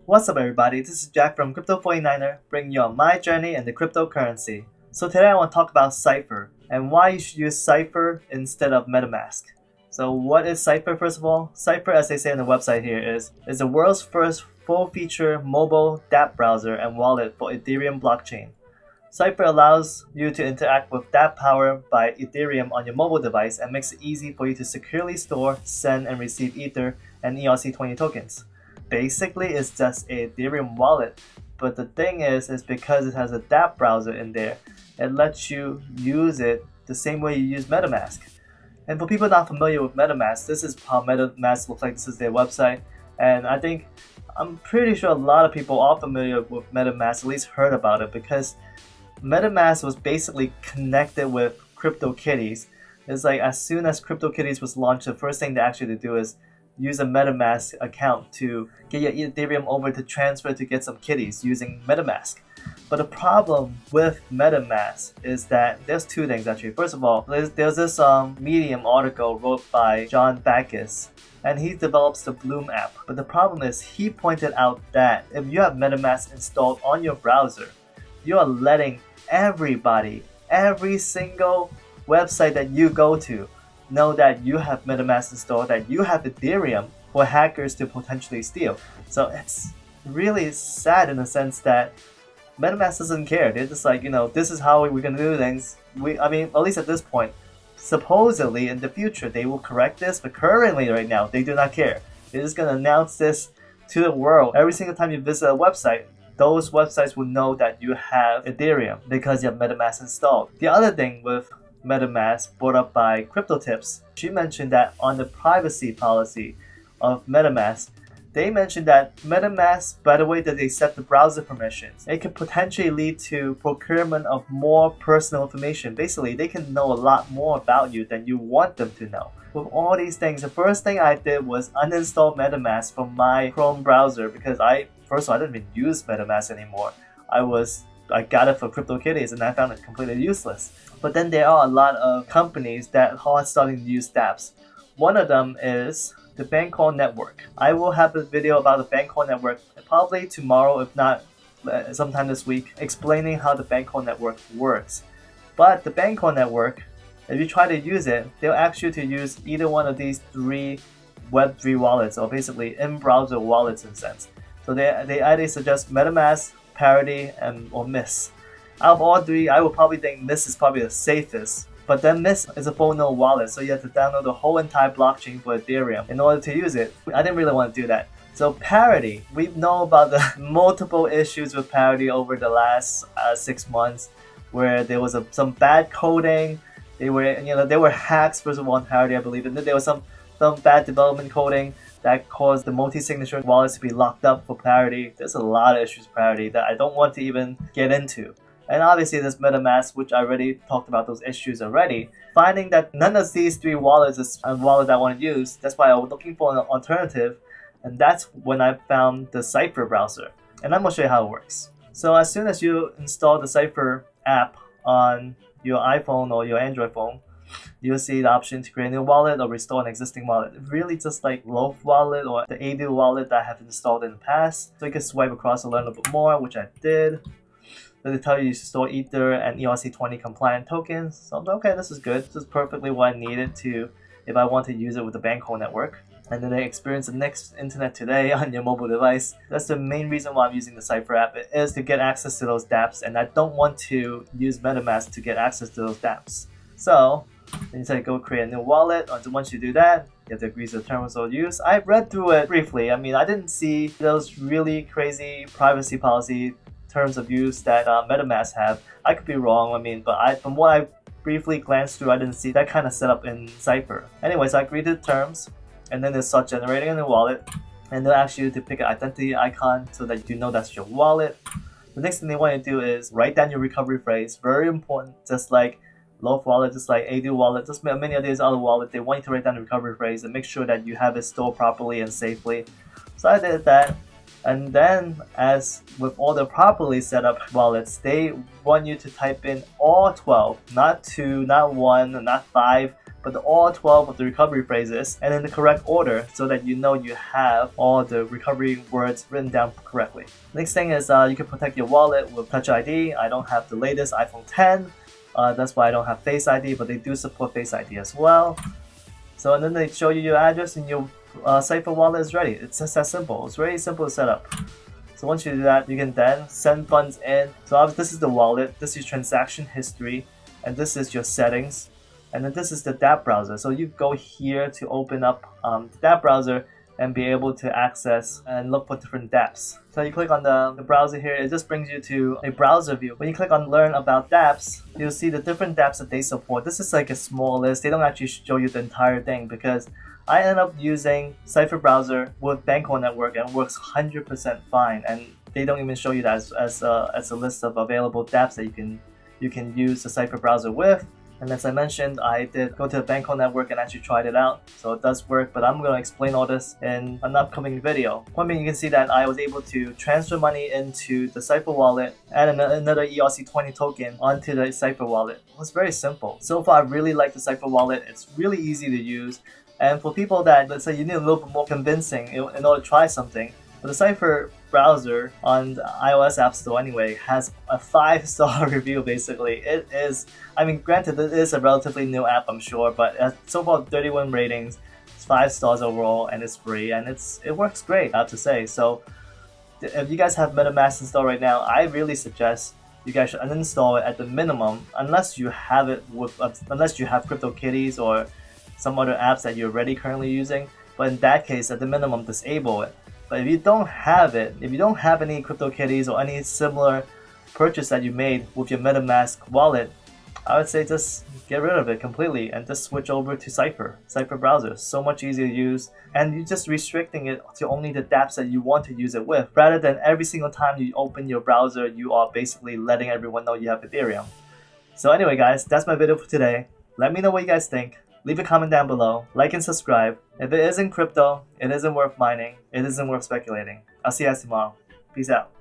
What's up everybody, this is Jack from Crypto49er, bringing you on my journey in the cryptocurrency. So today I want to talk about Cipher, and why you should use Cipher instead of MetaMask. So what is Cipher first of all? Cipher, as they say on the website here, is the world's first full-feature mobile dApp browser and wallet for Ethereum blockchain. Cipher allows you to interact with dApp powered by Ethereum on your mobile device and makes it easy for you to securely store, send, and receive Ether and ERC20 tokens. Basically, it's just a Ethereum wallet, but the thing is because it has a dApp browser in there, it lets you use it the same way you use MetaMask. And for people not familiar with MetaMask, this is how MetaMask looks like. This is their website, and I'm pretty sure a lot of people are familiar with MetaMask, at least heard about it, because MetaMask was basically connected with CryptoKitties. It's like as soon as CryptoKitties was launched, the first thing they actually do is use a MetaMask account to get your Ethereum over to transfer to get some kitties using MetaMask. But the problem with MetaMask is that there's two things actually. First of all, there's this Medium article wrote by John Backus, and he develops the Bloom app. But the problem is he pointed out that if you have MetaMask installed on your browser, you are letting everybody, every single website that you go to, know that you have MetaMask installed, that you have Ethereum for hackers to potentially steal. So it's really sad in the sense that MetaMask doesn't care. They're just like, this is how we're gonna do things. At least at this point, supposedly in the future they will correct this, but currently right now they do not care. They're just gonna announce this to the world. Every single time you visit a website, those websites will know that you have Ethereum because you have MetaMask installed. The other thing with MetaMask brought up by CryptoTips, she mentioned that on the privacy policy of MetaMask, they mentioned that MetaMask, by the way that they set the browser permissions, it could potentially lead to procurement of more personal information. Basically, they can know a lot more about you than you want them to know. With all these things, the first thing I did was uninstall MetaMask from my Chrome browser because first of all, I didn't even use MetaMask anymore. I got it for CryptoKitties and I found it completely useless. But then there are a lot of companies that are starting to use dApps. One of them is the Bancor network. I will have a video about the Bancor network probably tomorrow, if not sometime this week, explaining how the Bancor network works. But the Bancor network, if you try to use it, they'll ask you to use either one of these three Web3 wallets, or basically in-browser wallets in a sense. So they either suggest MetaMask, Parity, or Miss. Out of all three, I would probably think Miss is probably the safest. But then Miss is a full node wallet, so you have to download the whole entire blockchain for Ethereum in order to use it. I didn't really want to do that. So Parity, we know about the multiple issues with Parity over the last 6 months, where there was some bad coding. There were hacks first of all on Parity, I believe, and then there was some bad development coding that caused the multi-signature wallets to be locked up for Parity. There's a lot of issues with Parity that I don't want to even get into. And obviously there's MetaMask, which I already talked about those issues already. Finding that none of these three wallets is a wallet I want to use, that's why I was looking for an alternative, and that's when I found the Cipher Browser. And I'm going to show you how it works. So as soon as you install the Cipher app on your iPhone or your Android phone, you'll see the option to create a new wallet or restore an existing wallet. Really just like Loaf wallet or the Adu wallet that I have installed in the past. So you can swipe across to learn a little bit more, which I did. Then they tell you to store Ether and ERC20 compliant tokens. So I'm like, okay, this is good. This is perfectly what I needed to if I want to use it with the Bancor network. And then they experience the next internet today on your mobile device. That's the main reason why I'm using the Cipher app. It is to get access to those dApps, and I don't want to use MetaMask to get access to those dApps. So then you say go create a new wallet. Once you do that, you have to agree to the terms of use. I read through it briefly. I didn't see those really crazy privacy policy terms of use that MetaMask have. I could be wrong, but from what I briefly glanced through, I didn't see that kind of setup in Cipher. Anyways, I agreed to the terms, and then they start generating a new wallet, and they'll ask you to pick an identity icon so that you know that's your wallet. The next thing they want you to do is write down your recovery phrase. Very important, just like Loaf wallet, just like Adu wallet, just many of these other wallets, they want you to write down the recovery phrase and make sure that you have it stored properly and safely. So I did that. And then, as with all the properly set up wallets, they want you to type in all 12, not 2, not 1, not 5, but all 12 of the recovery phrases and in the correct order so that you know you have all the recovery words written down correctly. Next thing is you can protect your wallet with Touch ID. I don't have the latest iPhone 10. That's why I don't have Face ID, but they do support Face ID as well. So and then they show you your address and your Cipher wallet is ready. It's just that simple. It's very simple to set up. So once you do that, you can then send funds in. So this is the wallet, this is transaction history, and this is your settings. And then this is the dApp browser. So you go here to open up the dApp browser and be able to access and look for different dApps. So you click on the browser here, it just brings you to a browser view. When you click on learn about dApps, you'll see the different dApps that they support. This is like a small list. They don't actually show you the entire thing because I end up using Cipher Browser with Bankroll Network and it works 100% fine. And they don't even show you that as a list of available dApps that you can use the Cipher Browser with. And as I mentioned, I did go to the Bankroll Network and actually tried it out. So it does work, but I'm going to explain all this in an upcoming video. One thing you can see that I was able to transfer money into the Cipher wallet, add another ERC20 token onto the Cipher wallet. It was very simple. So far, I really like the Cipher wallet. It's really easy to use. And for people that, let's say you need a little bit more convincing in order to try something, but the Cipher browser on the iOS App Store anyway has a 5-star review basically. It is, I mean granted it is a relatively new app I'm sure, but so far 31 ratings, it's 5 stars overall and it's free and it works great I have to say. So if you guys have MetaMask installed right now, I really suggest you guys should uninstall it at the minimum unless you have it with, unless you have CryptoKitties or some other apps that you're already currently using. But in that case, at the minimum, disable it. But if you don't have it, if you don't have any CryptoKitties or any similar purchase that you made with your MetaMask wallet, I would say just get rid of it completely and just switch over to Cipher Browser. So much easier to use, and you're just restricting it to only the dApps that you want to use it with, rather than every single time you open your browser, you are basically letting everyone know you have Ethereum. So anyway guys, that's my video for today. Let me know what you guys think. Leave a comment down below, like and subscribe. If it isn't crypto, it isn't worth mining, it isn't worth speculating. I'll see you guys tomorrow. Peace out.